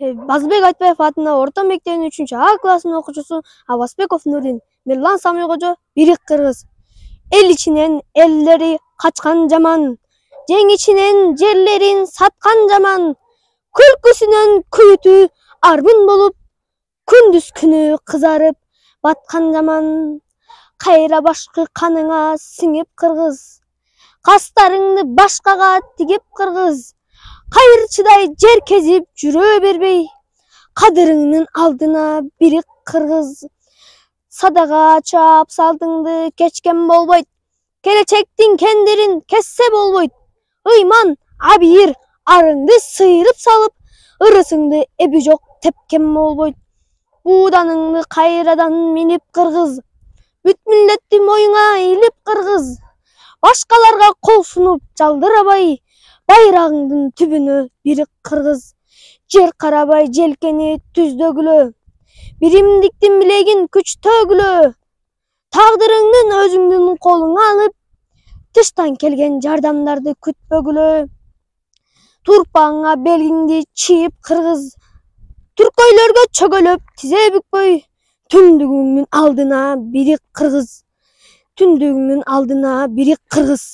Базбек Айтбаев атындагы орто мектебинин 3А классынын окуучусу Абасбеков Нурдин. Мирлан Самый-кожо бирик кыргыз. Эл ичинен элдери качкан жаман. Жең ичинен жерлерин саткан жаман. Күлкүсүнөн күбүтү арбын болуп, күндүз күнү кызарып баткан жаман. Кайра башкы каныңа сиңип кыргыз. Кастарыңды башкага тигип кыргыз. Кайырчыдай жер кезип жүрө бербей, кадырыңдын алдына бирик кыргыз. Садага чаап салтыңды кечкен болбойт, келечектин кендирин кессе болбойт. Ыйман, абийир арыңды сыйрып салып, ырысыңды эби жок тепкен болбойт. Бууданыңды кайрадан минип кыргыз. Бүт милletти моюңа илип кыргыз. Башкаларга кол сунуп жалдырабай, байрагыңдын түбүнө бирик кыргыз. Жер карабай желкени түздөгүлө, биримдиктин билегин күчтөгүлө. Тагдырыңдын өзүңдүн колуңа алып, тыштан келген жардамдарды күтпөгүлө. Турпаңа белиңди чийип кыргыз. Түркөйлөргө чөгөлөп тизе бүкпөй, түндүгүңдүн алдына бирик кыргыз. Түндүгүңдүн алдына бирик кыргыз.